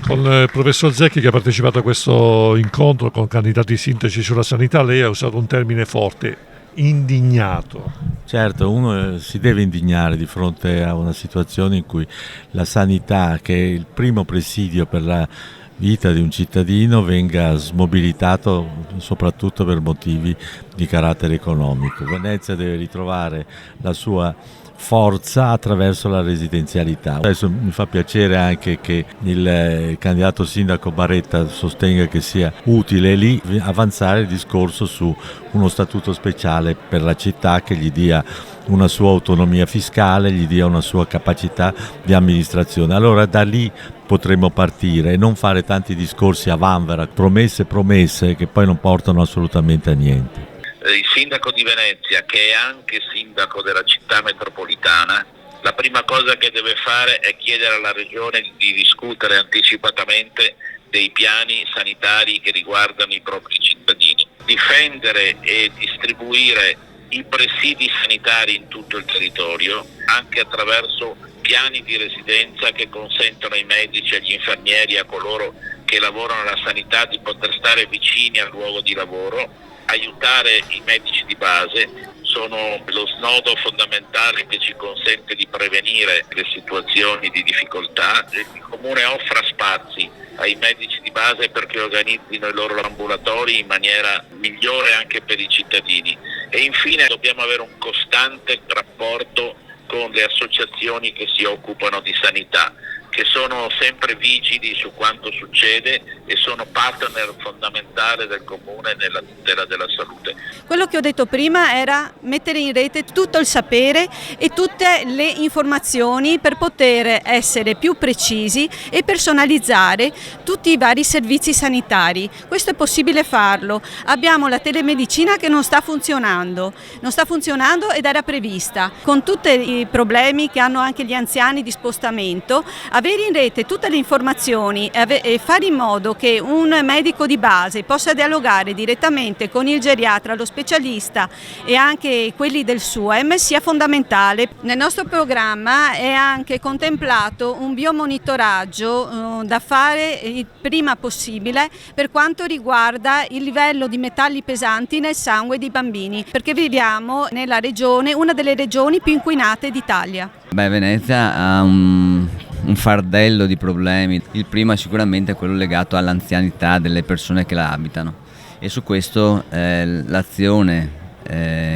Con il professor Zecchi, che ha partecipato a questo incontro con candidati sindaci sulla sanità, lei ha usato un termine forte: indignato. Certo, uno si deve indignare di fronte a una situazione in cui la sanità, che è il primo presidio per la vita di un cittadino, venga smobilitato soprattutto per motivi di carattere economico. Venezia deve ritrovare la sua forza attraverso la residenzialità. Adesso mi fa piacere anche che il candidato sindaco Baretta sostenga che sia utile lì avanzare il discorso su uno statuto speciale per la città che gli dia una sua autonomia fiscale, gli dia una sua capacità di amministrazione. Allora da lì potremmo partire e non fare tanti discorsi a vanvera, promesse che poi non portano assolutamente a niente. Il sindaco di Venezia, che è anche sindaco della città metropolitana, la prima cosa che deve fare è chiedere alla regione di discutere anticipatamente dei piani sanitari che riguardano i propri cittadini, difendere e distribuire i presidi sanitari in tutto il territorio, anche attraverso piani di residenza che consentono ai medici, agli infermieri, a coloro che lavorano alla sanità di poter stare vicini al luogo di lavoro. Aiutare i medici di base sono lo snodo fondamentale che ci consente di prevenire le situazioni di difficoltà. Il Comune offra spazi ai medici di base perché organizzino i loro ambulatori in maniera migliore anche per i cittadini. E infine dobbiamo avere un costante rapporto con le associazioni che si occupano di sanità, che sono sempre vigili su quanto succede e sono partner fondamentali del Comune nella tutela della salute. Quello che ho detto prima era mettere in rete tutto il sapere e tutte le informazioni per poter essere più precisi e personalizzare tutti i vari servizi sanitari. Questo è possibile farlo. Abbiamo la telemedicina che non sta funzionando ed era prevista, con tutti i problemi che hanno anche gli anziani di spostamento. Avere in rete tutte le informazioni e fare in modo che un medico di base possa dialogare direttamente con il geriatra, lo specialista e anche quelli del SUEM sia fondamentale. Nel nostro programma è anche contemplato un biomonitoraggio da fare il prima possibile per quanto riguarda il livello di metalli pesanti nel sangue dei bambini, perché viviamo nella regione, una delle regioni più inquinate d'Italia. Venezia ha un fardello di problemi. Il primo è sicuramente quello legato all'anzianità delle persone che la abitano, e su questo l'azione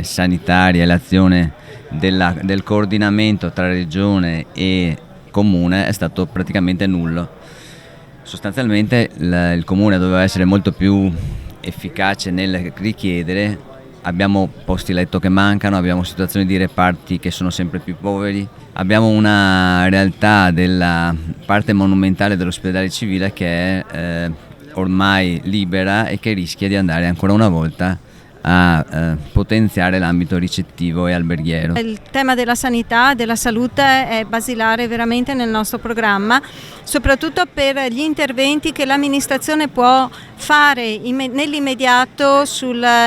sanitaria e l'azione del coordinamento tra regione e comune è stato praticamente nullo. Sostanzialmente il comune doveva essere molto più efficace nel richiedere. Abbiamo posti letto che mancano, abbiamo situazioni di reparti che sono sempre più poveri, abbiamo una realtà della parte monumentale dell'ospedale civile che è ormai libera e che rischia di andare ancora una volta a potenziare l'ambito ricettivo e alberghiero. Il tema della sanità, della salute è basilare veramente nel nostro programma, soprattutto per gli interventi che l'amministrazione può fare nell'immediato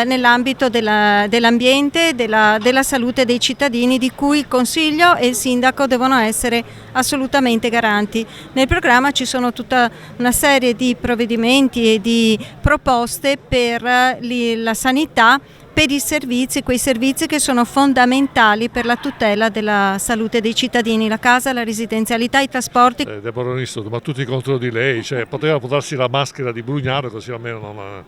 nell'ambito dell'ambiente, della salute dei cittadini, di cui il Consiglio e il Sindaco devono essere assolutamente garanti. Nel programma ci sono tutta una serie di provvedimenti e di proposte per la sanità, per i servizi, quei servizi che sono fondamentali per la tutela della salute dei cittadini, la casa, la residenzialità, i trasporti. Deborah Onisto, ma tutti contro di lei, poteva darsi la maschera di Brugnano così almeno non...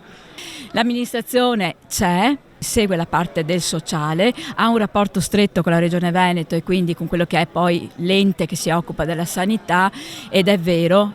L'amministrazione c'è, segue la parte del sociale, ha un rapporto stretto con la Regione Veneto e quindi con quello che è poi l'ente che si occupa della sanità, ed è vero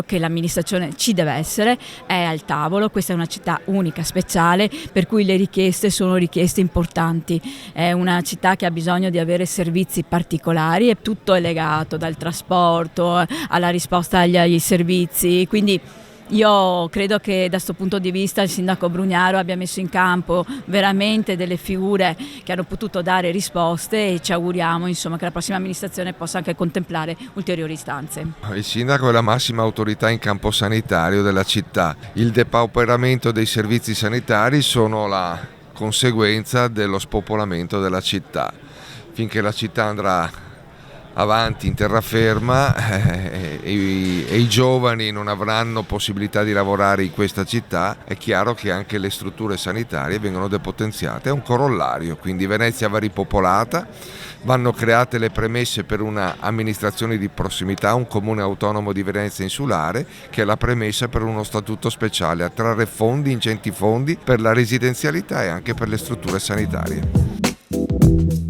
che l'amministrazione ci deve essere, è al tavolo. Questa è una città unica, speciale, per cui le richieste sono richieste importanti. È una città che ha bisogno di avere servizi particolari e tutto è legato, dal trasporto alla risposta agli servizi, quindi io credo che da questo punto di vista il sindaco Brugnaro abbia messo in campo veramente delle figure che hanno potuto dare risposte, e ci auguriamo insomma che la prossima amministrazione possa anche contemplare ulteriori istanze. Il sindaco è la massima autorità in campo sanitario della città. Il depauperamento dei servizi sanitari sono la conseguenza dello spopolamento della città. Finché la città andrà avanti in terraferma e i giovani non avranno possibilità di lavorare in questa città, è chiaro che anche le strutture sanitarie vengono depotenziate. È un corollario, quindi Venezia va ripopolata, vanno create le premesse per una amministrazione di prossimità, un comune autonomo di Venezia insulare, che è la premessa per uno statuto speciale, attrarre fondi, ingenti fondi per la residenzialità e anche per le strutture sanitarie.